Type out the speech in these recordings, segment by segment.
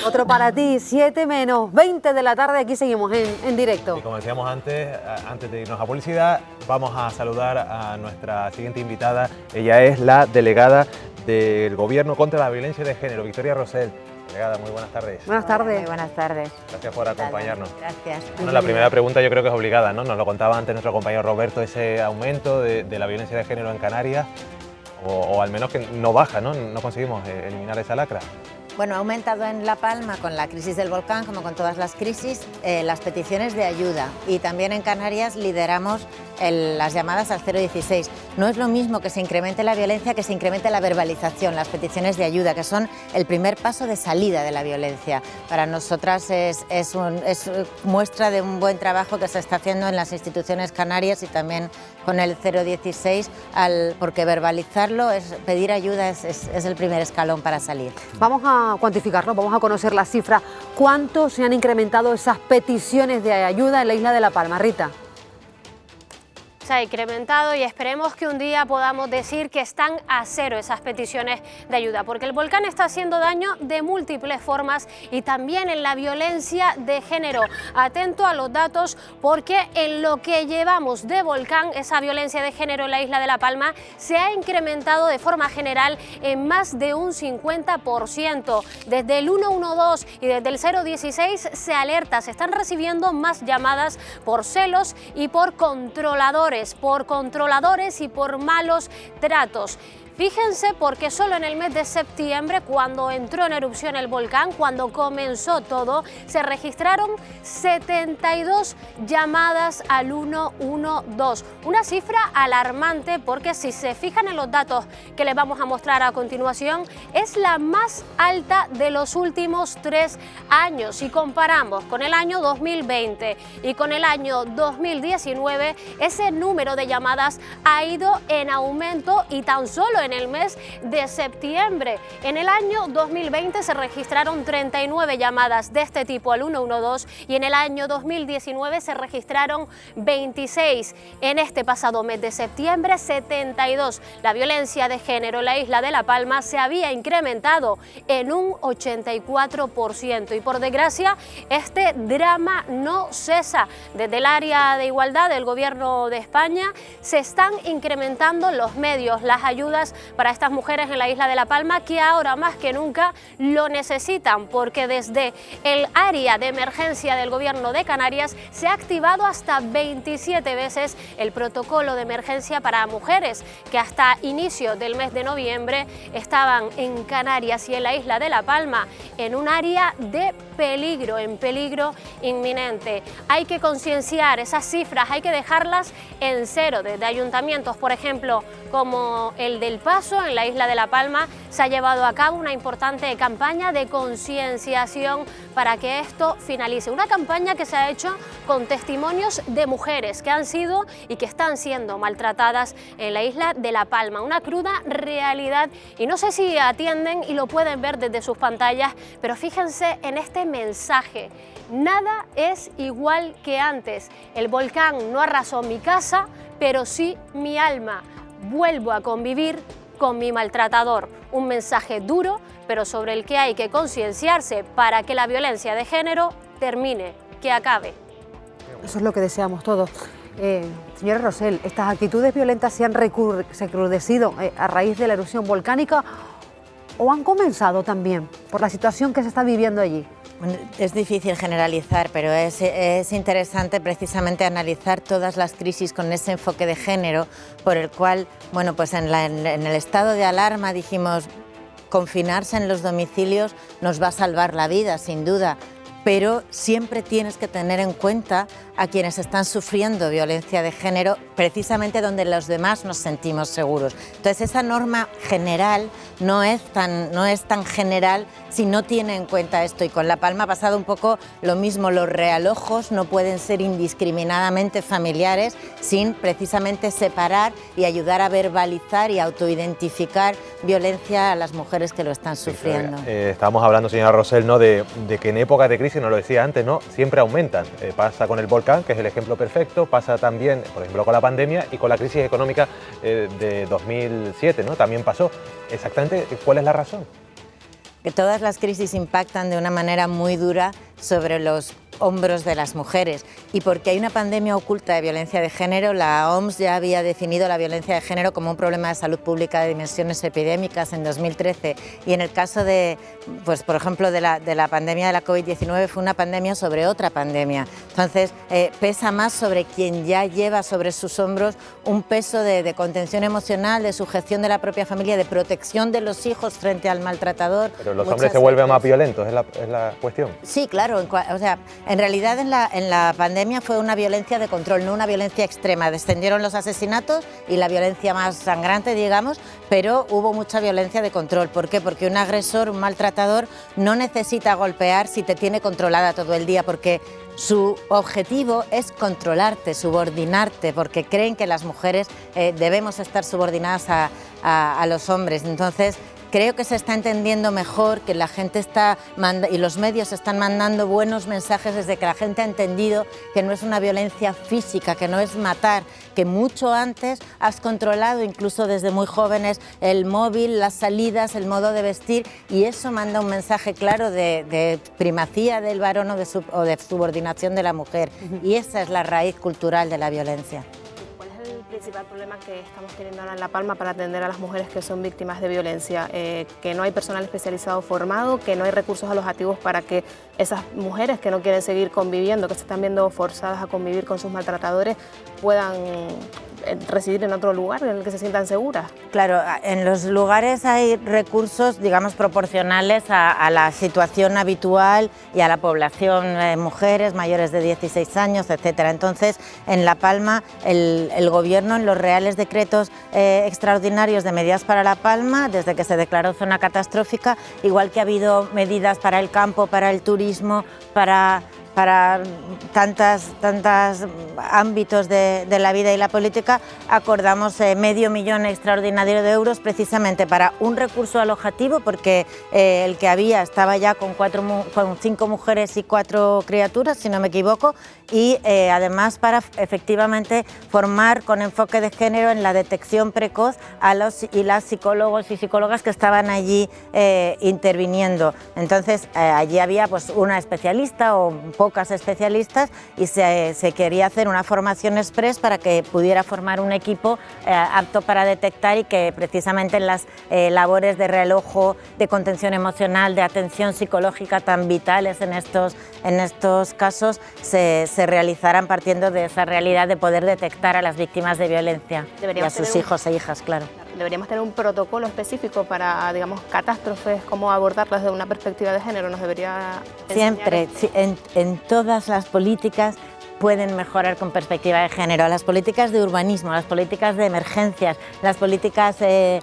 Otro para ti, 7 menos 20 de la tarde, aquí seguimos en directo. Y como decíamos antes de irnos a publicidad, vamos a saludar a nuestra siguiente invitada. Ella es la delegada del Gobierno contra la Violencia de Género, Victoria Rosell. Delegada, muy buenas tardes. Buenas tardes. Muy buenas tardes. Gracias por acompañarnos. Gracias. Bueno, la primera pregunta yo creo que es obligada, ¿no? Nos lo contaba antes nuestro compañero Roberto, ese aumento de la violencia de género en Canarias, o al menos que no baja, ¿no? No conseguimos eliminar esa lacra. Bueno, ha aumentado en La Palma con la crisis del volcán, como con todas las crisis, las peticiones de ayuda. Y también en Canarias lideramos las llamadas al 016. No es lo mismo que se incremente la violencia que se incremente la verbalización, las peticiones de ayuda, que son el primer paso de salida de la violencia. Para nosotras es muestra de un buen trabajo que se está haciendo en las instituciones canarias y también con el 016, porque verbalizarlo, pedir ayuda es el primer escalón para salir. Vamos a cuantificarlo, vamos a conocer la cifra. ¿Cuánto se han incrementado esas peticiones de ayuda en la isla de La Palma, Rita? Se ha incrementado y esperemos que un día podamos decir que están a cero esas peticiones de ayuda, porque el volcán está haciendo daño de múltiples formas y también en la violencia de género. Atento a los datos, porque en lo que llevamos de volcán, esa violencia de género en la isla de La Palma se ha incrementado de forma general en más de un 50%. Desde el 112 y desde el 016 se alerta, se están recibiendo más llamadas por celos y por controladores y por malos tratos. Fíjense, porque solo en el mes de septiembre, cuando entró en erupción el volcán, cuando comenzó todo, se registraron 72 llamadas al 112. Una cifra alarmante, porque si se fijan en los datos que les vamos a mostrar a continuación, es la más alta de los últimos 3 años. Si comparamos con el año 2020 y con el año 2019, ese número de llamadas ha ido en aumento, y tan solo en el mes de septiembre. En el año 2020 se registraron 39 llamadas de este tipo al 112 y en el año 2019 se registraron 26. En este pasado mes de septiembre, 72. La violencia de género en la isla de La Palma se había incrementado en un 84%, y por desgracia este drama no cesa. Desde el área de igualdad del Gobierno de España se están incrementando los medios, las ayudas para estas mujeres en la isla de La Palma, que ahora más que nunca lo necesitan, porque desde el área de emergencia del Gobierno de Canarias se ha activado hasta 27 veces el protocolo de emergencia para mujeres que hasta inicio del mes de noviembre estaban en Canarias y en la isla de La Palma en un área de peligro, en peligro inminente. Hay que concienciar esas cifras, hay que dejarlas en cero. Desde ayuntamientos, por ejemplo, como el del Paso, en la isla de La Palma, se ha llevado a cabo una importante campaña de concienciación para que esto finalice. Una campaña que se ha hecho con testimonios de mujeres que han sido y que están siendo maltratadas en la isla de La Palma. Una cruda realidad, y no sé si atienden y lo pueden ver desde sus pantallas, pero fíjense en este mensaje: nada es igual que antes. El volcán no arrasó mi casa, pero sí mi alma. Vuelvo a convivir con mi maltratador. Un mensaje duro, pero sobre el que hay que concienciarse para que la violencia de género termine, que acabe. Eso es lo que deseamos todos. Señora Rosell, ¿estas actitudes violentas se han recrudecido a raíz de la erupción volcánica o han comenzado también por la situación que se está viviendo allí? Es difícil generalizar, pero es interesante precisamente analizar todas las crisis con ese enfoque de género, por el cual, bueno, pues en el estado de alarma dijimos, confinarse en los domicilios nos va a salvar la vida, sin duda, pero siempre tienes que tener en cuenta a quienes están sufriendo violencia de género, precisamente donde los demás nos sentimos seguros. Entonces, esa norma general no es tan general si no tiene en cuenta esto. Y con La Palma ha pasado un poco lo mismo. Los realojos no pueden ser indiscriminadamente familiares sin precisamente separar y ayudar a verbalizar y autoidentificar violencia a las mujeres que lo están sufriendo. Estábamos hablando, señora Rosell, ¿no?, de que en épocas de crisis, nos lo decía antes, ¿no?, siempre aumentan. Pasa con el volcán, que es el ejemplo perfecto, pasa también, por ejemplo, con la pandemia y con la crisis económica de 2007, ¿no?, también pasó. Exactamente, ¿cuál es la razón? que todas las crisis impactan de una manera muy dura sobre los hombros de las mujeres, y porque hay una pandemia oculta de violencia de género. La OMS ya había definido la violencia de género como un problema de salud pública de dimensiones epidémicas en 2013, y en el caso de, pues por ejemplo, de la pandemia de la COVID-19 fue una pandemia sobre otra pandemia. Entonces pesa más sobre quien ya lleva sobre sus hombros un peso de contención emocional, de sujeción de la propia familia, de protección de los hijos frente al maltratador. Pero los hombres se vuelven más violentos, es la cuestión. Sí, claro, o sea, en realidad en la pandemia fue una violencia de control, no una violencia extrema. Descendieron los asesinatos y la violencia más sangrante, digamos, pero hubo mucha violencia de control. ¿Por qué? Porque un agresor, un maltratador, no necesita golpear si te tiene controlada todo el día, porque su objetivo es controlarte, subordinarte, porque creen que las mujeres debemos estar subordinadas a los hombres. Entonces, creo que se está entendiendo mejor, que la gente y los medios están mandando buenos mensajes desde que la gente ha entendido que no es una violencia física, que no es matar, que mucho antes has controlado, incluso desde muy jóvenes, el móvil, las salidas, el modo de vestir, y eso manda un mensaje claro de primacía del varón o de subordinación de la mujer, y esa es la raíz cultural de la violencia. El principal problema que estamos teniendo ahora en La Palma para atender a las mujeres que son víctimas de violencia, que no hay personal especializado formado, que no hay recursos alojativos para que esas mujeres que no quieren seguir conviviendo, que se están viendo forzadas a convivir con sus maltratadores, puedan residir en otro lugar en el que se sientan seguras. Claro, en los lugares hay recursos, digamos, proporcionales a la situación habitual y a la población, mujeres mayores de 16 años, etcétera. Entonces, en La Palma, el Gobierno, en los reales decretos extraordinarios de medidas para La Palma, desde que se declaró zona catastrófica, igual que ha habido medidas para el campo, para el turismo, para tantos ámbitos de la vida y la política, acordamos medio millón extraordinario de euros precisamente para un recurso alojativo, porque el que había estaba ya con 5 mujeres y 4 criaturas, si no me equivoco, y además para efectivamente formar con enfoque de género en la detección precoz a los y las psicólogos y psicólogas que estaban allí interviniendo. Entonces allí había pues una especialista o pocas especialistas, y se quería hacer una formación express para que pudiera formar un equipo apto para detectar, y que precisamente en las labores de realojo, de contención emocional, de atención psicológica tan vitales en estos casos se realizaran partiendo de esa realidad de poder detectar a las víctimas de violencia y a sus hijos e hijas, claro. Deberíamos tener un protocolo específico para, digamos, catástrofes, cómo abordarlas desde una perspectiva de género. Nos debería siempre, en todas las políticas pueden mejorar con perspectiva de género. Las políticas de urbanismo, las políticas de emergencias, las políticas de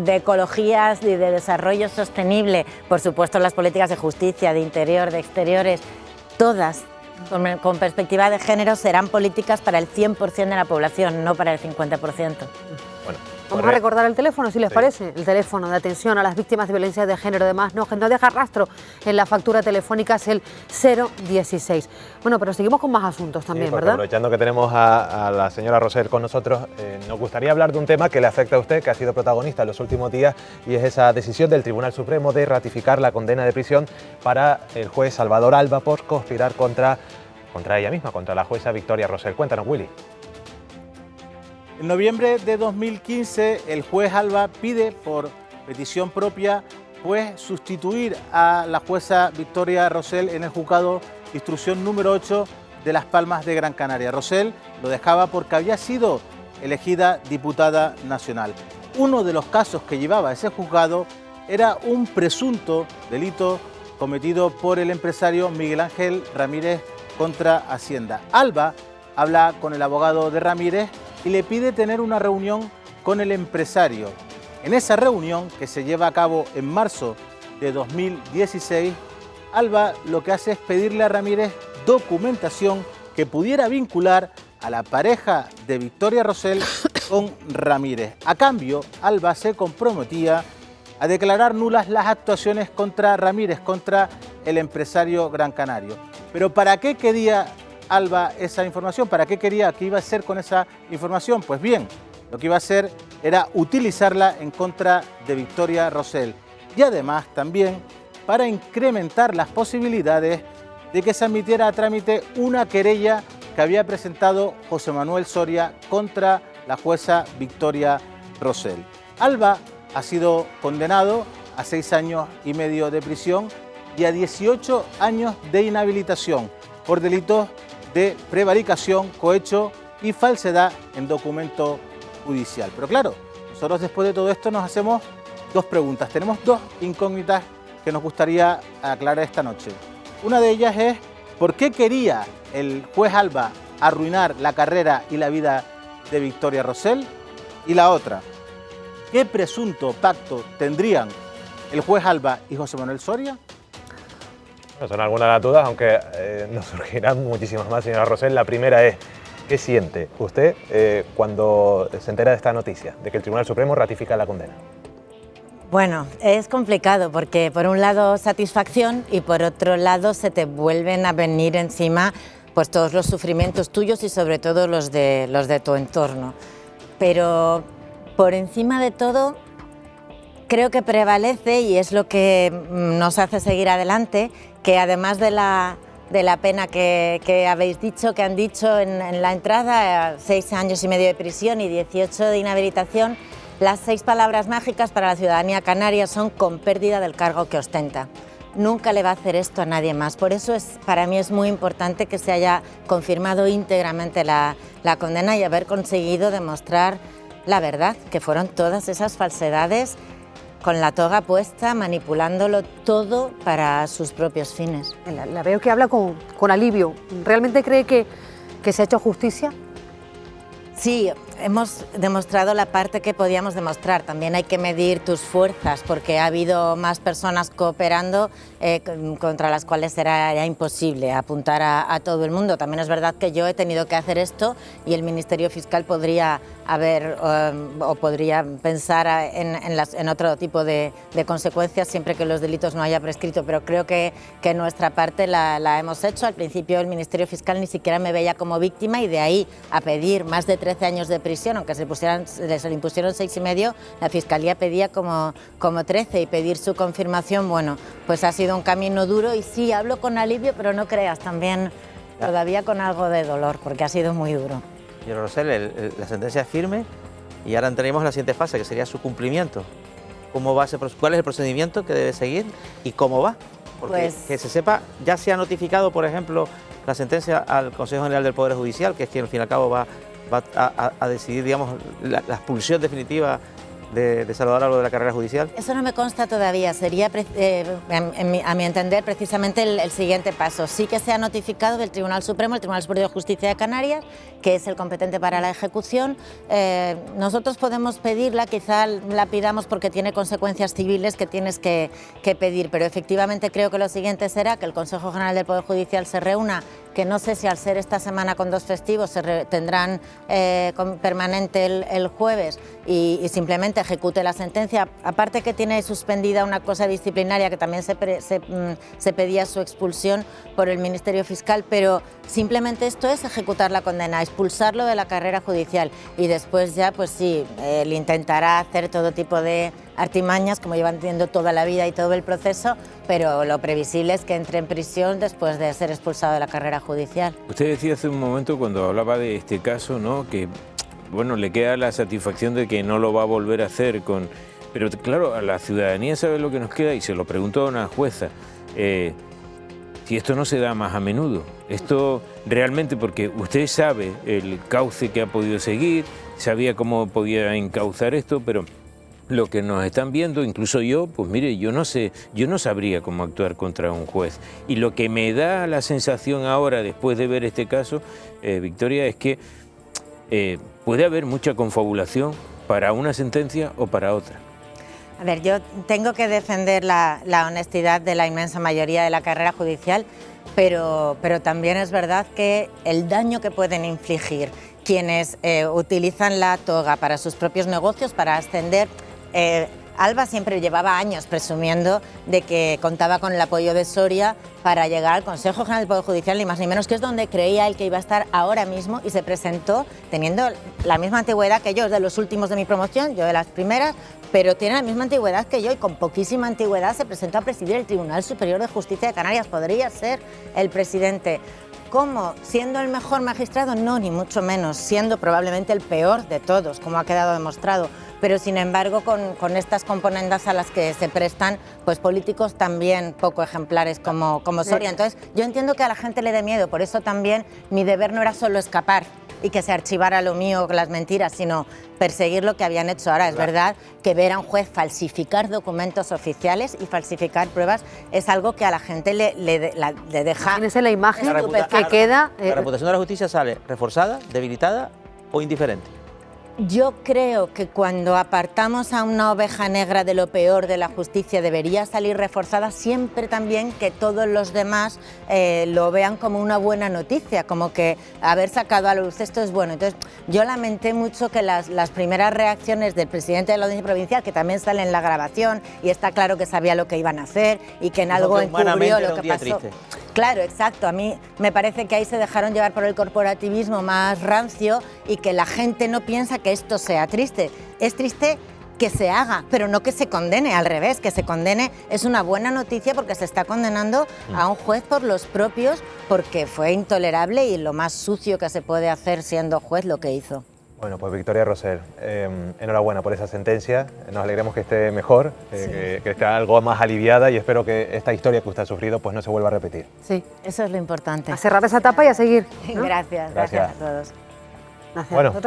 ecologías y de desarrollo sostenible, por supuesto las políticas de justicia, de interior, de exteriores, todas con perspectiva de género serán políticas para el 100% de la población, no para el 50%. Bueno, vamos a recordar el teléfono, si les parece. El teléfono de atención a las víctimas de violencia de género, además no deja rastro en la factura telefónica, es el 016. Bueno, pero seguimos con más asuntos también, sí, ¿verdad? Aprovechando que tenemos a la señora Rosell con nosotros, nos gustaría hablar de un tema que le afecta a usted, que ha sido protagonista en los últimos días, y es esa decisión del Tribunal Supremo de ratificar la condena de prisión para el juez Salvador Alba por conspirar contra ella misma, contra la jueza Victoria Rosell. Cuéntanos, Willy. En noviembre de 2015, el juez Alba pide por petición propia sustituir a la jueza Victoria Rosell en el juzgado de instrucción número 8 de Las Palmas de Gran Canaria. Rosell lo dejaba porque había sido elegida diputada nacional. Uno de los casos que llevaba ese juzgado era un presunto delito cometido por el empresario Miguel Ángel Ramírez contra Hacienda. Alba habla con el abogado de Ramírez y le pide tener una reunión con el empresario. En esa reunión, que se lleva a cabo en marzo de 2016, Alba lo que hace es pedirle a Ramírez documentación que pudiera vincular a la pareja de Victoria Rosell con Ramírez. A cambio, Alba se comprometía a declarar nulas las actuaciones contra Ramírez, contra el empresario gran canario. Pero ¿para qué quería Alba esa información? ¿Para qué quería? ¿Qué iba a hacer con esa información? Pues bien, lo que iba a hacer era utilizarla en contra de Victoria Rosell. y además también para incrementar las posibilidades de que se admitiera a trámite una querella que había presentado José Manuel Soria contra la jueza Victoria Rosell. Alba ha sido condenado a 6 años y medio de prisión y a 18 años de inhabilitación por delitos de prevaricación, cohecho y falsedad en documento judicial. Pero claro, nosotros después de todo esto nos hacemos dos preguntas. Tenemos dos incógnitas que nos gustaría aclarar esta noche. Una de ellas es ¿por qué quería el juez Alba arruinar la carrera y la vida de Victoria Rosell? Y la otra, ¿qué presunto pacto tendrían el juez Alba y José Manuel Soria? No son algunas de las dudas, aunque nos surgirán muchísimas más, señora Rosell. La primera es, ¿qué siente usted cuando se entera de esta noticia, de que el Tribunal Supremo ratifica la condena? Bueno, es complicado porque por un lado satisfacción y por otro lado se te vuelven a venir encima pues todos los sufrimientos tuyos y sobre todo los de tu entorno. Pero por encima de todo creo que prevalece, y es lo que nos hace seguir adelante, que además de la pena que habéis dicho, que han dicho en la entrada, 6 años y medio de prisión y 18 de inhabilitación, las 6 palabras mágicas para la ciudadanía canaria son con pérdida del cargo que ostenta. Nunca le va a hacer esto a nadie más. Por eso para mí es muy importante que se haya confirmado íntegramente la condena y haber conseguido demostrar la verdad, que fueron todas esas falsedades con la toga puesta, manipulándolo todo para sus propios fines. La veo que habla con alivio. ¿Realmente cree que se ha hecho justicia? Sí, hemos demostrado la parte que podíamos demostrar. También hay que medir tus fuerzas porque ha habido más personas cooperando contra las cuales era ya imposible apuntar a todo el mundo. También es verdad que yo he tenido que hacer esto y el Ministerio Fiscal podría haber o podría pensar en otro tipo de consecuencias siempre que los delitos no haya prescrito, pero creo que nuestra parte la hemos hecho. Al principio el Ministerio Fiscal ni siquiera me veía como víctima y de ahí a pedir más de 13 años de prisión, aunque se le impusieron 6 y medio, la Fiscalía pedía como 13 y pedir su confirmación, bueno, pues ha sido un camino duro y sí, hablo con alivio, pero no creas, también todavía con algo de dolor, porque ha sido muy duro. Señor Rosell, la sentencia es firme y ahora entraremos en la siguiente fase, que sería su cumplimiento. ¿Cómo va ¿Cuál es el procedimiento que debe seguir y cómo va? Porque pues, que se sepa, ya se ha notificado, por ejemplo, la sentencia al Consejo General del Poder Judicial, que es quien al fin y al cabo va a decidir, digamos, la expulsión definitiva de Salvador Alba de la carrera judicial. Eso no me consta todavía, sería a mi entender precisamente el siguiente paso. Sí que se ha notificado del Tribunal Supremo, el Tribunal Superior de Justicia de Canarias, que es el competente para la ejecución. Nosotros podemos pedirla, quizá la pidamos porque tiene consecuencias civiles que tienes que pedir, pero efectivamente creo que lo siguiente será que el Consejo General del Poder Judicial se reúna, que no sé si al ser esta semana con 2 festivos se tendrán permanente el jueves y simplemente ejecute la sentencia. Aparte que tiene suspendida una cosa disciplinaria que también se pedía su expulsión por el Ministerio Fiscal, pero simplemente esto es ejecutar la condena, expulsarlo de la carrera judicial y después ya pues sí, él intentará hacer todo tipo de artimañas como llevan teniendo toda la vida y todo el proceso, pero lo previsible es que entre en prisión después de ser expulsado de la carrera judicial. Usted decía hace un momento cuando hablaba de este caso, ¿no?, que bueno, le queda la satisfacción de que no lo va a volver a hacer pero claro, a la ciudadanía sabe lo que nos queda y se lo preguntó a una jueza. Si esto no se da más a menudo, esto realmente, porque usted sabe el cauce que ha podido seguir, sabía cómo podía encauzar esto, pero lo que nos están viendo, incluso yo, pues mire, yo no sé, yo no sabría cómo actuar contra un juez. Y lo que me da la sensación ahora, después de ver este caso, Victoria, es que puede haber mucha confabulación para una sentencia o para otra. A ver, yo tengo que defender la honestidad de la inmensa mayoría de la carrera judicial, pero también es verdad que el daño que pueden infligir quienes utilizan la toga para sus propios negocios, para ascender Alba siempre llevaba años presumiendo de que contaba con el apoyo de Soria para llegar al Consejo General del Poder Judicial, ni más ni menos, que es donde creía él que iba a estar ahora mismo, y se presentó teniendo la misma antigüedad que yo, es de los últimos de mi promoción, yo de las primeras, pero tiene la misma antigüedad que yo y con poquísima antigüedad se presentó a presidir el Tribunal Superior de Justicia de Canarias, podría ser el presidente. ¿Cómo? ¿Siendo el mejor magistrado? No, ni mucho menos, siendo probablemente el peor de todos, como ha quedado demostrado, pero sin embargo con estas componendas a las que se prestan pues políticos también poco ejemplares como Soria. Entonces yo entiendo que a la gente le dé miedo, por eso también mi deber no era solo escapar y que se archivara lo mío, las mentiras, sino perseguir lo que habían hecho ahora. Es verdad que ver a un juez falsificar documentos oficiales y falsificar pruebas es algo que a la gente le deja... Imagínese la imagen que queda... La reputación de la justicia sale reforzada, debilitada o indiferente. Yo creo que cuando apartamos a una oveja negra de lo peor de la justicia debería salir reforzada, siempre también que todos los demás lo vean como una buena noticia, como que haber sacado a la luz esto es bueno. Entonces yo lamenté mucho que las primeras reacciones del presidente de la Audiencia Provincial, que también sale en la grabación y está claro que sabía lo que iban a hacer y que en algo encubrió lo que pasó. Triste. Claro, exacto. A mí me parece que ahí se dejaron llevar por el corporativismo más rancio y que la gente no piensa que esto sea triste. Es triste que se haga, pero no que se condene, al revés, que se condene es una buena noticia porque se está condenando a un juez por los propios, porque fue intolerable y lo más sucio que se puede hacer siendo juez lo que hizo. Bueno, pues Victoria Rosell, enhorabuena por esa sentencia, nos alegremos que esté mejor, que esté algo más aliviada y espero que esta historia que usted ha sufrido pues no se vuelva a repetir. Sí. Eso es lo importante. A cerrar esa etapa y a seguir, ¿no? Gracias a todos. Gracias Bueno. a nosotros.